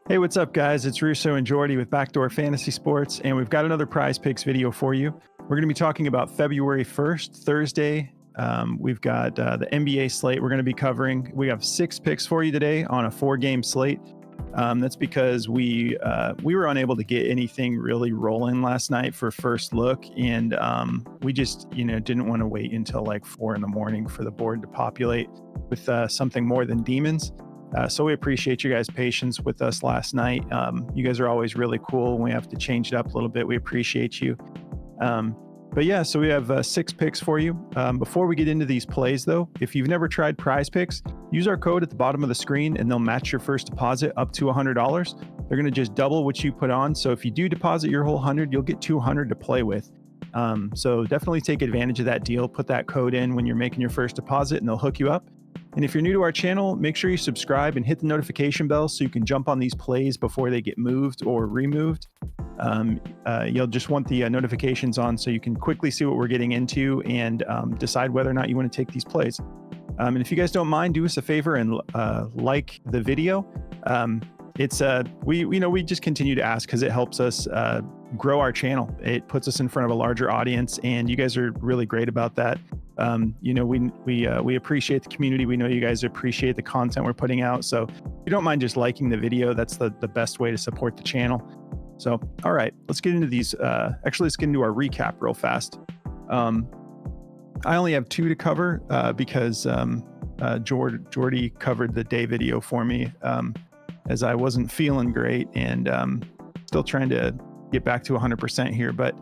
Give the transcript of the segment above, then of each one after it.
Hey, what's up, guys? It's Russo and Jordy with Backdoor Fantasy Sports, and we've got another Prize Picks video for you. We're going to be talking about February 1st, Thursday. We've got the NBA slate we're going to be covering. We have 6 picks for you today on a 4-game slate. That's because we were unable to get anything really rolling last night for first look, and we just didn't want to wait until like 4 in the morning for the board to populate with something more than demons. So we appreciate you guys' patience with us last night. You guys are always really cool. When we have to change it up a little bit, we appreciate you. But yeah, so we have 6 picks for you. Before we get into these plays, though, if you've never tried Prize Picks, use our code at the bottom of the screen and they'll match your first deposit up to $100. They're going to just double what you put on. So if you do deposit your whole 100, you'll get 200 to play with. So definitely take advantage of that deal. Put that code in when you're making your first deposit and they'll hook you up. And if you're new to our channel, make sure you subscribe and hit the notification bell so you can jump on these plays before they get moved or removed. You'll just want the notifications on so you can quickly see what we're getting into and decide whether or not you want to take these plays. And if you guys don't mind, do us a favor and like the video. We just continue to ask because it helps us grow our channel. It puts us in front of a larger audience, and you guys are really great about that. We appreciate the community. We know you guys appreciate the content we're putting out. So if you don't mind just liking the video, that's the best way to support the channel. So, all right, let's get into these. Let's get into our recap real fast. I only have 2 to cover because Jordy covered the day video for me as I wasn't feeling great and still trying to get back to 100% here. But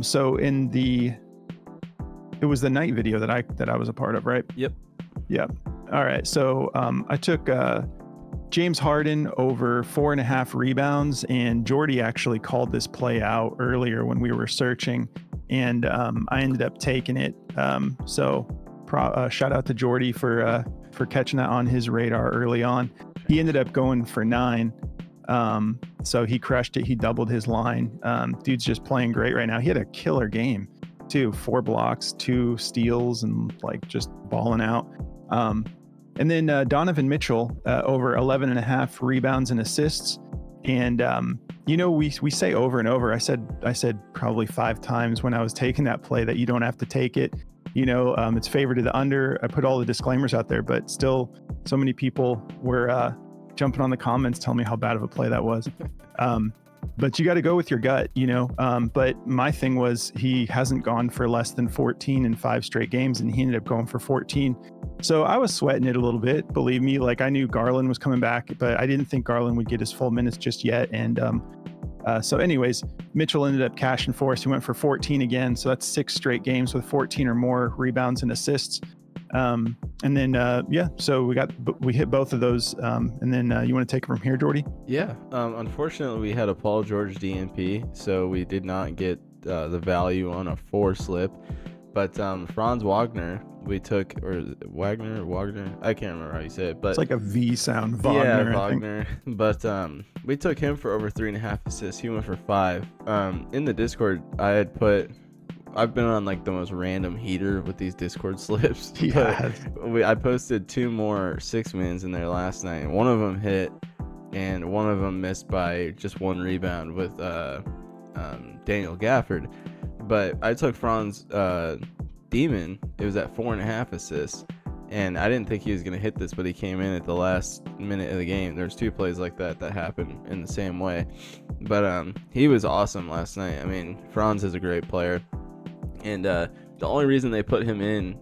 so it was the night video that I was a part of, right? Yep. Yeah. All right. So I took James Harden over 4.5 rebounds, and Jordy actually called this play out earlier when we were searching, and I ended up taking it. So shout out to Jordy for catching that on his radar early on. He ended up going for 9. So he crushed it. He doubled his line. Dude's just playing great right now. He had a killer game too, 4 blocks, 2 steals, and like just balling out. And then Donovan Mitchell over 11.5 rebounds and assists. And we say over and over. I said probably 5 times when I was taking that play that you don't have to take it. It's favored to the under. I put all the disclaimers out there, but still, so many people were jumping on the comments telling me how bad of a play that was. But you got to go with your gut, but my thing was he hasn't gone for less than 14 in 5 straight games, and he ended up going for 14. So I was sweating it a little bit, believe me. Like, I knew Garland was coming back, but I didn't think Garland would get his full minutes just yet. And so anyways, Mitchell ended up cashing for us. He went for 14 again. So that's 6 straight games with 14 or more rebounds and assists. And then, so we hit both of those. And then you want to take it from here, Jordy? Yeah. Unfortunately, we had a Paul George DNP, so we did not get the value on a 4 slip. But Franz Wagner, we took, or Wagner, I can't remember how you say it, but it's like a V sound. Wagner, yeah, Wagner. But we took him for over 3.5 assists. He went for 5. In the Discord, I've been on like the most random heater with these Discord slips. Yeah. I posted 2 more 6-mans in there last night. One of them hit, and one of them missed by just 1 rebound with Daniel Gafford. But I took Franz Demon. It was at 4.5 assists, and I didn't think he was going to hit this, but he came in at the last minute of the game. There's 2 plays like that happened in the same way. But he was awesome last night. I mean, Franz is a great player. And the only reason they put him in,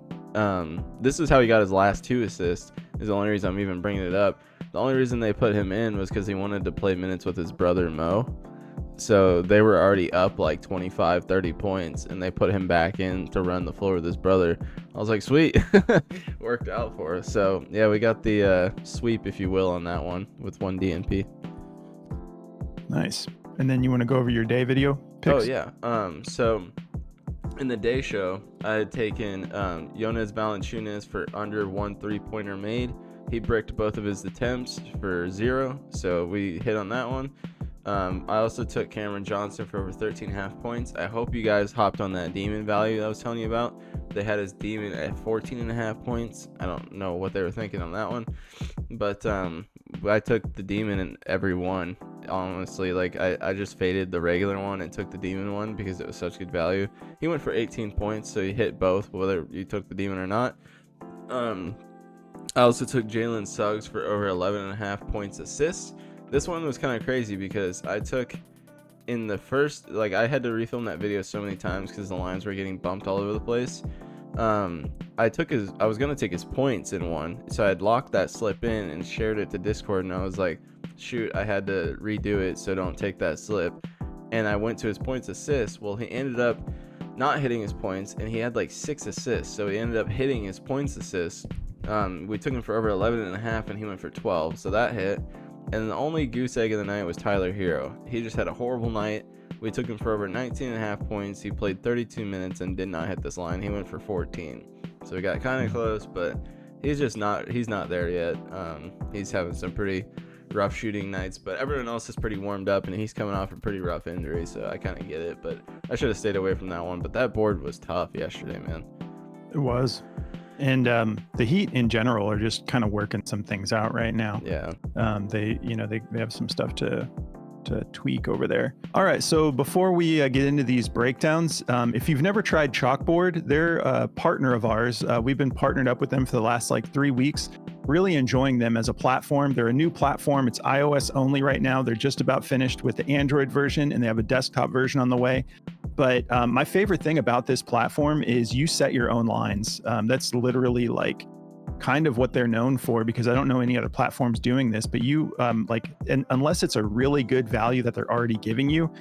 this is how he got his last 2 assists, is the only reason I'm even bringing it up. The only reason they put him in was because he wanted to play minutes with his brother Mo. So they were already up like 25, 30 points, and they put him back in to run the floor with his brother. I was like, sweet. Worked out for us. So, yeah, we got the sweep, if you will, on that one with 1 DNP. Nice. And then you want to go over your day video picks? Oh, yeah. So in the day show, I had taken Jonas Valanciunas for under 1 3-pointer made. He bricked both of his attempts for 0, so we hit on that one. I also took Cameron Johnson for over 13.5 points. I hope you guys hopped on that demon value that I was telling you about. They had his demon at 14.5 points. I don't know what they were thinking on that one. But I took the demon in every one. Honestly, like I just faded the regular one and took the demon one because it was such good value. He went for 18 points, so he hit both, whether you took the demon or not. I also took Jalen Suggs for over 11.5 points assists. This one was kind of crazy because I took in the first, like I had to refilm that video so many times because the lines were getting bumped all over the place. I was gonna take his points in one, so I had locked that slip in and shared it to Discord, and I was like, shoot, I had to redo it, so don't take that slip. And I went to his points assists. Well, he ended up not hitting his points, and he had like 6 assists, so he ended up hitting his points assists. We took him for over 11.5, and he went for 12, so that hit. And the only goose egg of the night was Tyler Hero. He just had a horrible night. We took him for over 19.5 points. He played 32 minutes and did not hit this line. He went for 14. So we got kind of close, but he's not there yet. He's having some pretty rough shooting nights, but everyone else is pretty warmed up, and he's coming off a pretty rough injury, so I kind of get it. But I should have stayed away from that one. But that board was tough yesterday, man. It was. And the Heat in general are just kind of working some things out right now. Yeah. They have some stuff to tweak over there. All right, so before we get into these breakdowns, if you've never tried Chalkboard, they're a partner of ours. We've been partnered up with them for the last like 3 weeks. Really enjoying them as a platform. They're a new platform. It's iOS only right now. They're just about finished with the Android version, and they have a desktop version on the way. But my favorite thing about this platform is you set your own lines. That's literally like kind of what they're known for, because I don't know any other platforms doing this, but you and unless it's a really good value that they're already giving you,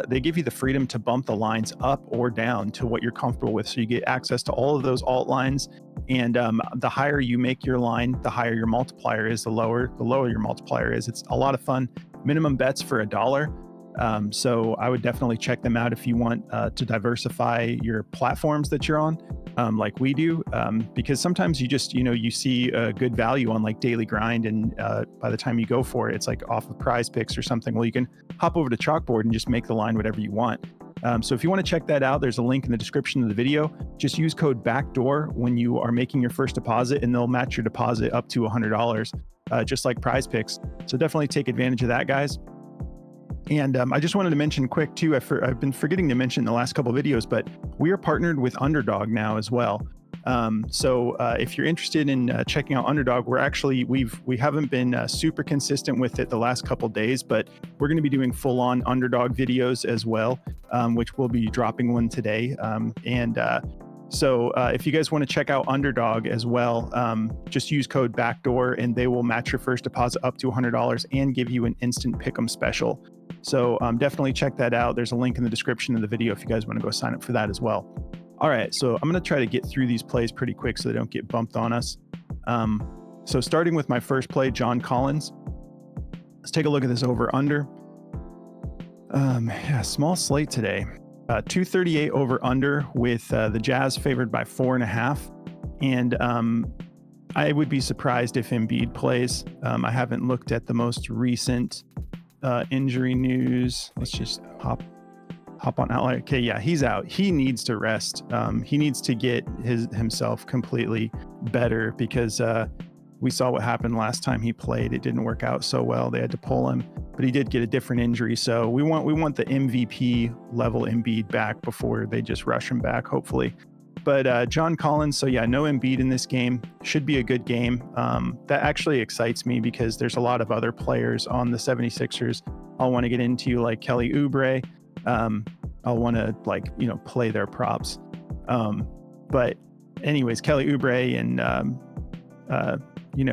they give you the freedom to bump the lines up or down to what you're comfortable with. So you get access to all of those alt lines, and the higher you make your line, the higher your multiplier is. The lower your multiplier is. It's a lot of fun. Minimum bets for $1. So I would definitely check them out if you want to diversify your platforms that you're on, like we do, because sometimes you just, you see a good value on like Daily Grind, and by the time you go for it, it's like off of Prize Picks or something. Well, you can hop over to Chalkboard and just make the line whatever you want. So if you want to check that out, there's a link in the description of the video. Just use code BACKDOOR when you are making your first deposit, and they'll match your deposit up to $100, just like Prize Picks. So definitely take advantage of that, guys. And I just wanted to mention quick too, I've been forgetting to mention in the last couple of videos, but we are partnered with Underdog now as well. So if you're interested in checking out Underdog, we haven't been super consistent with it the last couple days, but we're going to be doing full-on Underdog videos as well, which we'll be dropping one today. So if you guys want to check out Underdog as well, just use code BACKDOOR, and they will match your first deposit up to $100 and give you an instant pick'em special. So definitely check that out. There's a link in the description of the video if you guys want to go sign up for that as well. All right, so I'm going to try to get through these plays pretty quick so they don't get bumped on us. So starting with my first play, John Collins. Let's take a look at this over-under. Yeah, small slate today. 238 over-under with the Jazz favored by 4.5. And I would be surprised if Embiid plays. I haven't looked at the most recent injury news. Let's just hop on Outlier. Okay, yeah, he's out. He needs to rest. He needs to get himself completely better, because we saw what happened last time he played. It didn't work out so well. They had to pull him, but he did get a different injury. So we want the MVP level Embiid back before they just rush him back, hopefully. But John Collins, so yeah, no Embiid in this game. Should be a good game. That actually excites me because there's a lot of other players on the 76ers I'll want to get into, like Kelly Oubre. I'll want to play their props. But anyways, Kelly Oubre and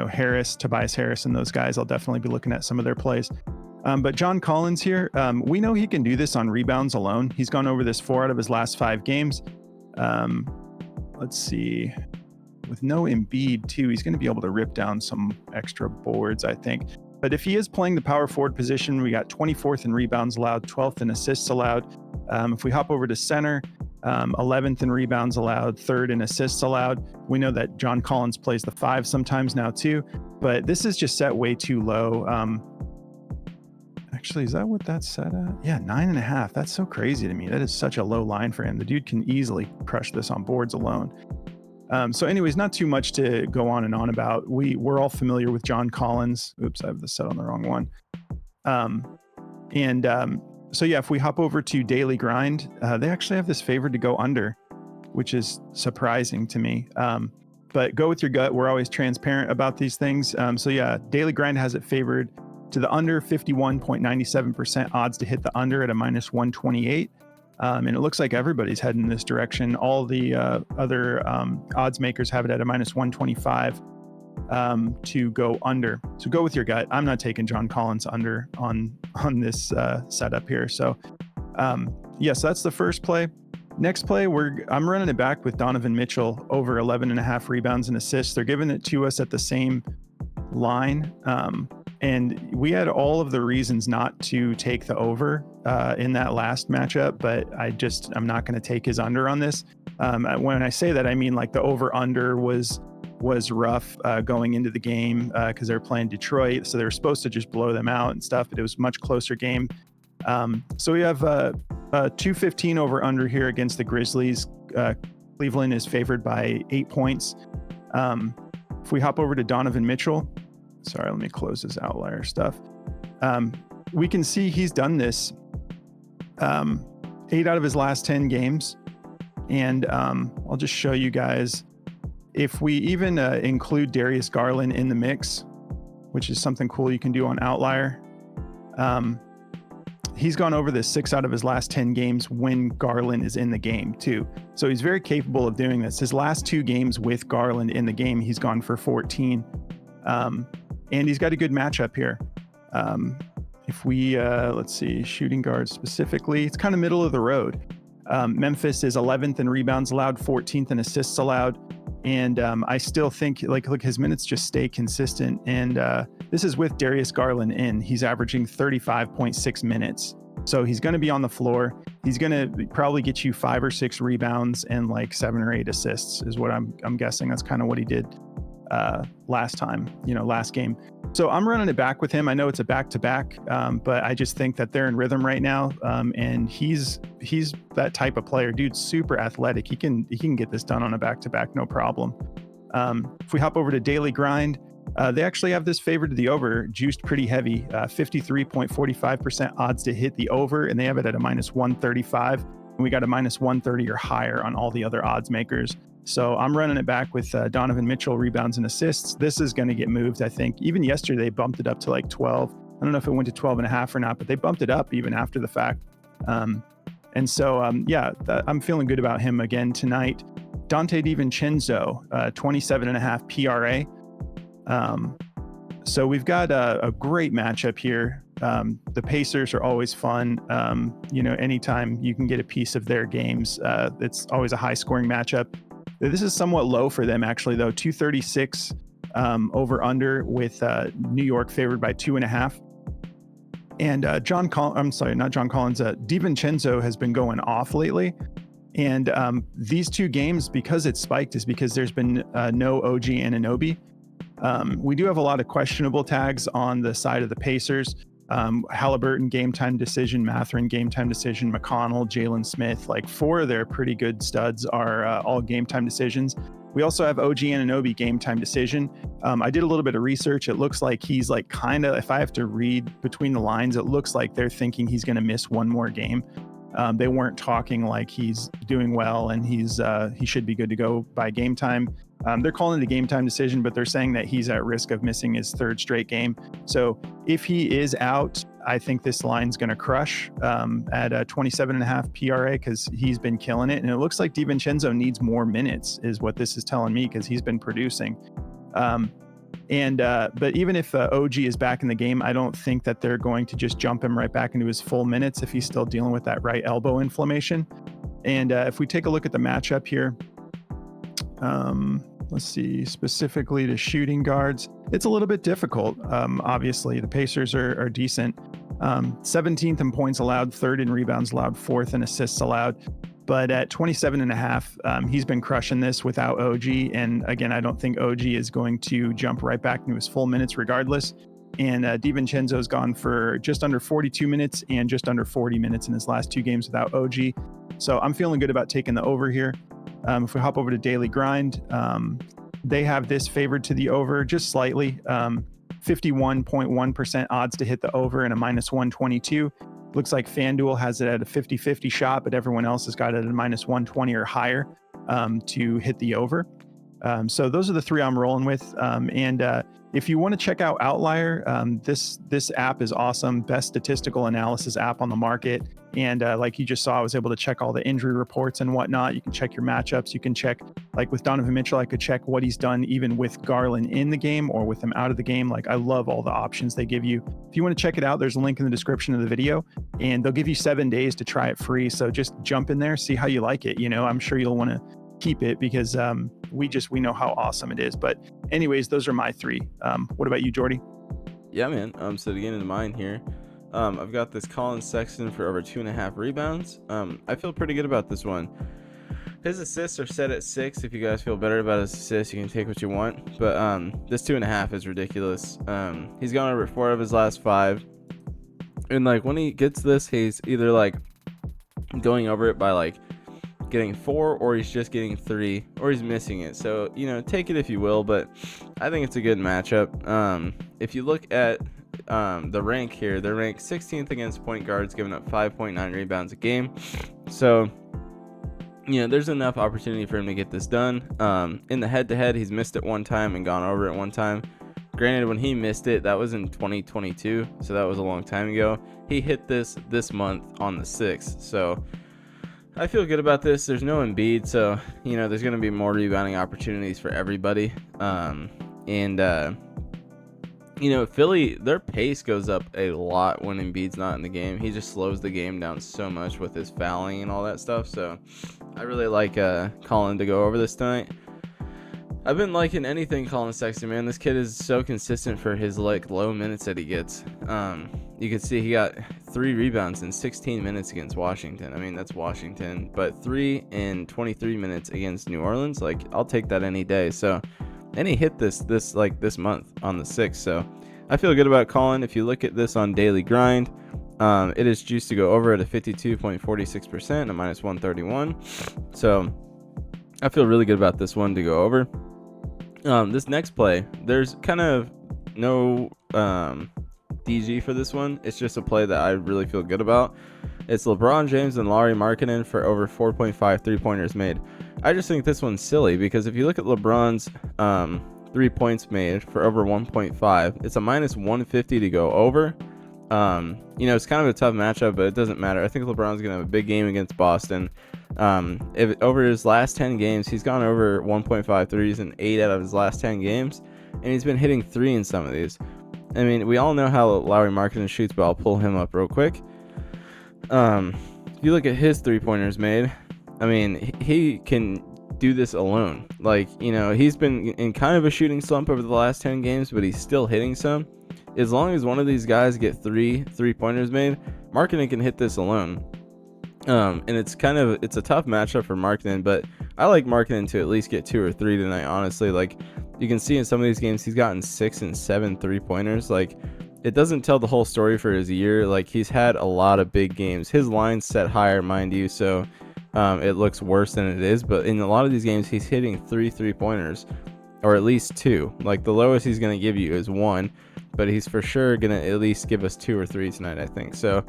Harris, Tobias Harris, and those guys, I'll definitely be looking at some of their plays. But John Collins here, we know he can do this on rebounds alone. He's gone over this 4 out of his last 5 games. Let's see, with no Embiid too, he's going to be able to rip down some extra boards, I think. But if he is playing the power forward position, we got 24th in rebounds allowed, 12th in assists allowed. If we hop over to center, 11th in rebounds allowed, 3rd in assists allowed. We know that John Collins plays the 5 sometimes now too, but this is just set way too low. Actually, is that what that's set at? Yeah, 9.5. That's so crazy to me. That is such a low line for him. The dude can easily crush this on boards alone. So anyways, not too much to go on and on about. We're all familiar with John Collins. Oops, I have this set on the wrong one. So yeah, if we hop over to Daily Grind, they actually have this favored to go under, which is surprising to me. But go with your gut. We're always transparent about these things. So yeah, Daily Grind has it favored to the under, 51.97% odds to hit the under at a minus 128. And it looks like everybody's heading in this direction. All the other odds makers have it at a minus 125 to go under. So go with your gut. I'm not taking John Collins under on this setup here. So so that's the first play. Next play, I'm running it back with Donovan Mitchell over 11.5 rebounds and assists. They're giving it to us at the same line. And we had all of the reasons not to take the over in that last matchup, but I'm not going to take his under on this. When I say that, I mean like the over under was rough going into the game because they were playing Detroit. So they were supposed to just blow them out and stuff, but it was a much closer game. So we have 215 over under here against the Grizzlies. Cleveland is favored by 8 points. If we hop over to Donovan Mitchell, sorry, let me close this outlier stuff. We can see he's done this 8 out of his last 10 games. And I'll just show you guys, if we even include Darius Garland in the mix, which is something cool you can do on Outlier, he's gone over this 6 out of his last 10 games when Garland is in the game too. So he's very capable of doing this. His last 2 games with Garland in the game, he's gone for 14. And he's got a good matchup here. If we, let's see, shooting guard specifically, it's kind of middle of the road. Memphis is 11th in rebounds allowed, 14th in assists allowed. And I still think look, his minutes just stay consistent. And this is with Darius Garland in. He's averaging 35.6 minutes. So he's going to be on the floor. He's going to probably get you 5 or 6 rebounds and like 7 or 8 assists is what I'm guessing. That's kind of what he did last time, last game. So I'm running it back with him. I know it's a back-to-back, but I just think that they're in rhythm right now. And he's that type of player. Dude's super athletic. He can get this done on a back-to-back, no problem. If we hop over to Daily Grind, they actually have this favored to the over, juiced pretty heavy, 53.45% odds to hit the over, and they have it at a minus 135. And we got a minus 130 or higher on all the other odds makers. So I'm running it back with Donovan Mitchell rebounds and assists. This is going to get moved, I think. Even yesterday, they bumped it up to like 12. I don't know if it went to 12.5 or not, but they bumped it up even after the fact. I'm feeling good about him again tonight. Dante DiVincenzo, 27.5 PRA. So we've got a great matchup here. The Pacers are always fun. Anytime you can get a piece of their games, it's always a high scoring matchup. This is somewhat low for them, actually, though. 236 over under with New York favored by 2.5. And DiVincenzo has been going off lately. And these 2 games, because it's spiked, is because there's been no OG Anunoby. We do have a lot of questionable tags on the side of the Pacers. Halliburton, game time decision, Mathurin, game time decision, McConnell, Jalen Smith, like 4 of their pretty good studs are all game time decisions. We also have OG Anunoby game time decision. I did a little bit of research. It looks like he's like kind of, if I have to read between the lines, it looks like they're thinking he's going to miss 1 more game. They weren't talking like he's doing well and he should be good to go by game time. They're calling it a game time decision, but they're saying that he's at risk of missing his 3rd straight game. So if he is out, I think this line's going to crush at a 27.5 PRA because he's been killing it. And it looks like DiVincenzo needs more minutes is what this is telling me because he's been producing. But even if OG is back in the game, I don't think that they're going to just jump him right back into his full minutes if he's still dealing with that right elbow inflammation. And if we take a look at the matchup here, let's see, specifically to shooting guards, it's a little bit difficult. Obviously, the Pacers are decent. 17th in points allowed, 3rd in rebounds allowed, 4th in assists allowed. But at 27.5, he's been crushing this without OG. And again, I don't think OG is going to jump right back into his full minutes regardless. And DiVincenzo's gone for just under 42 minutes and just under 40 minutes in his last 2 games without OG. So I'm feeling good about taking the over here. If we hop over to daily grind, they have this favored to the over just slightly. 51.1% odds to hit the over and a minus 122. Looks like FanDuel has it at a 50-50 shot, but everyone else has got it at a minus 120 or higher to hit the over. So those are the three I'm rolling with. If you want to check out Outlier, this app is awesome. Best statistical analysis app on the market. And like you just saw, I was able to check all the injury reports and whatnot. You can check your matchups. You can check, like with Donovan Mitchell, I could check what he's done even with Garland in the game or with him out of the game. Like, I love all the options they give you. If you want to check it out, there's a link in the description of the video, and they'll give you 7 days to try it free. So just jump in there, see how you like it. You know, I'm sure you'll want to keep it because we know how awesome it is. But anyways, those are my three. What about you, Jordy? Yeah, man. So to get into mine here, I've got this Collin Sexton for over 2.5 rebounds. I feel pretty good about this one. His assists are set at 6. If you guys feel better about his assists, you can take what you want. But this 2.5 is ridiculous. He's gone over 4 of his last 5. And like when he gets this, he's either like going over it by like getting 4, or he's just getting 3, or he's missing it. So, you know, take it if you will, but I think it's a good matchup. If you look at the rank here, they're ranked 16th against point guards, giving up 5.9 rebounds a game. So, you know, there's enough opportunity for him to get this done. In the head-to-head, he's missed it 1 time and gone over it 1 time. Granted, when he missed it, that was in 2022, so that was a long time ago. He hit this month on the 6th, so I feel good about this. There's no Embiid, so, you know, there's going to be more rebounding opportunities for everybody. You know, Philly, their pace goes up a lot when Embiid's not in the game. He just slows the game down so much with his fouling and all that stuff. So I really like Collin to go over this tonight. I've been liking anything Collin Sexton, man. This kid is so consistent for his like low minutes that he gets. You can see he got 3 rebounds in 16 minutes against Washington. I mean, that's Washington, but 3 in 23 minutes against New Orleans. Like, I'll take that any day. So, and he hit this month on the 6th. So I feel good about Collin. If you look at this on Daily Grind, it is juiced to go over at a 52.46%, a minus 131. So I feel really good about this one to go over. This next play, there's kind of no DG for this one. It's just a play that I really feel good about. It's LeBron James and Lauri Markkanen for over 4.5 3-pointers made. I just think this one's silly because if you look at LeBron's 3 points made for over 1.5, it's a minus 150 to go over. You know, it's kind of a tough matchup, but it doesn't matter. I think LeBron's going to have a big game against Boston. If over his last 10 games, he's gone over 1.5 threes in 8 out of his last 10 games, and he's been hitting 3 in some of these. I mean, we all know how Lauri Markkanen shoots, but I'll pull him up real quick. If you look at his 3-pointers made, I mean, he can do this alone. Like, you know, he's been in kind of a shooting slump over the last 10 games, but he's still hitting some. As long as one of these guys get 3 3-pointers made, Markkanen can hit this alone. And it's a tough matchup for Markkanen, but I like Markkanen to at least get 2 or 3 tonight, honestly. Like, you can see in some of these games, he's gotten 6 and 7 3-pointers. Like, it doesn't tell the whole story for his year. Like, he's had a lot of big games. His line's set higher, mind you, so it looks worse than it is. But in a lot of these games, he's hitting 3 3-pointers, or at least 2. Like, the lowest he's going to give you is 1, but he's for sure going to at least give us 2 or 3 tonight, I think. So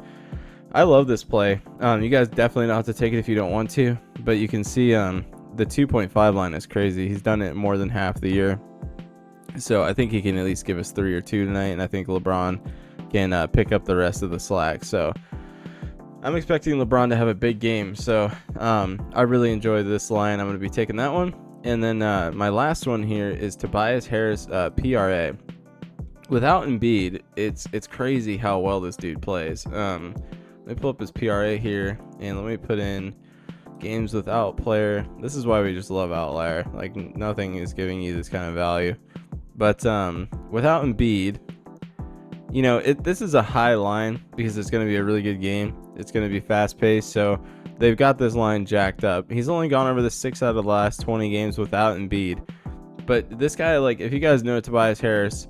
I love this play. You guys definitely don't have to take it if you don't want to, but you can see the 2.5 line is crazy. He's done it more than half the year. So I think he can at least give us 3 or 2 tonight, and I think LeBron can pick up the rest of the slack. So I'm expecting LeBron to have a big game. So I really enjoy this line. I'm going to be taking that one. And then my last one here is Tobias Harris PRA. Without Embiid, it's crazy how well this dude plays. Let me pull up his PRA here, and let me put in games without player. This is why we just love Outlier. Like, nothing is giving you this kind of value. But without Embiid, you know, this is a high line because it's going to be a really good game. It's going to be fast-paced, so they've got this line jacked up. He's only gone over the 6 out of the last 20 games without Embiid. But this guy, like, if you guys know Tobias Harris,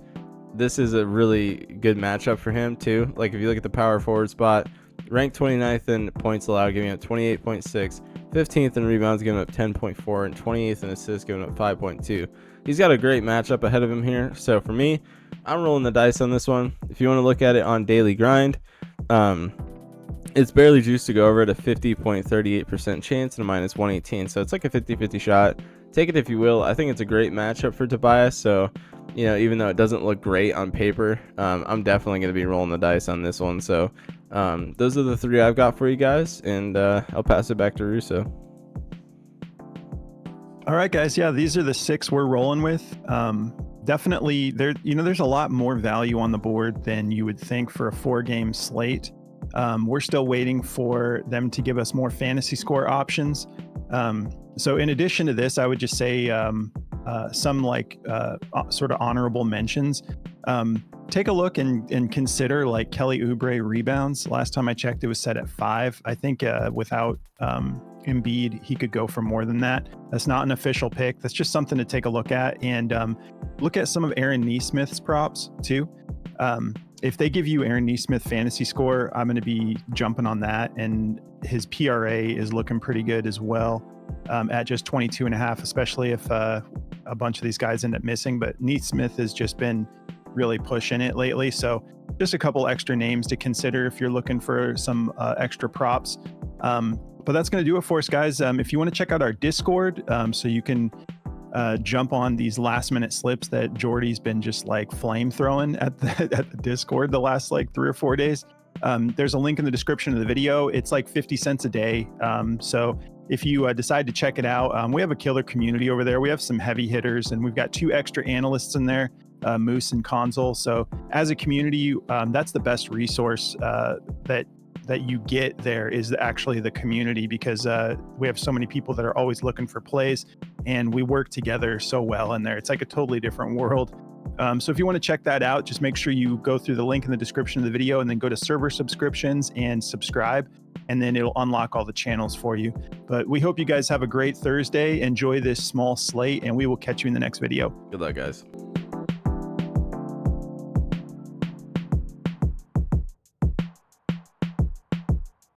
this is a really good matchup for him, too. Like, if you look at the power forward spot, ranked 29th in points allowed, giving up 28.6, 15th in rebounds, giving up 10.4, and 28th in assists, giving up 5.2. He's got a great matchup ahead of him here. So for me, I'm rolling the dice on this one. If you want to look at it on daily grind, it's barely juiced to go over at a 50.38% chance and a minus 118. So it's like a 50-50 shot. Take it if you will. I think it's a great matchup for Tobias. So, even though it doesn't look great on paper, I'm definitely going to be rolling the dice on this one. So those are the three I've got for you guys, and I'll pass it back to Russo. All right, guys. Yeah, these are the 6 we're rolling with. Definitely, there's a lot more value on the board than you would think for a 4-game slate. We're still waiting for them to give us more fantasy score options. So in addition to this, I would just say some sort of honorable mentions. Take a look and consider like Kelly Oubre rebounds. Last time I checked, it was set at 5. I think without Embiid, he could go for more than that. That's not an official pick. That's just something to take a look at, and look at some of Aaron Nesmith's props too. If they give you Aaron Nesmith fantasy score, I'm going to be jumping on that, and his PRA is looking pretty good as well, at just 22.5, especially if a bunch of these guys end up missing. But Nesmith has just been really pushing it lately, so just a couple extra names to consider if you're looking for some extra props. But that's going to do it for us, guys. If you want to check out our Discord, so you can jump on these last minute slips that Jordy's been just like flame throwing at the Discord the last like 3 or 4 days. There's a link in the description of the video. It's like 50 cents a day. So if you decide to check it out, we have a killer community over there. We have some heavy hitters, and we've got 2 extra analysts in there, Moose and Consul. So as a community, that's the best resource that you get there is actually the community, because we have so many people that are always looking for plays, and we work together so well in there. It's like a totally different world. So if you want to check that out, just make sure you go through the link in the description of the video and then go to server subscriptions and subscribe, and then it'll unlock all the channels for you. But we hope you guys have a great Thursday. Enjoy this small slate, and we will catch you in the next video. Good luck, guys.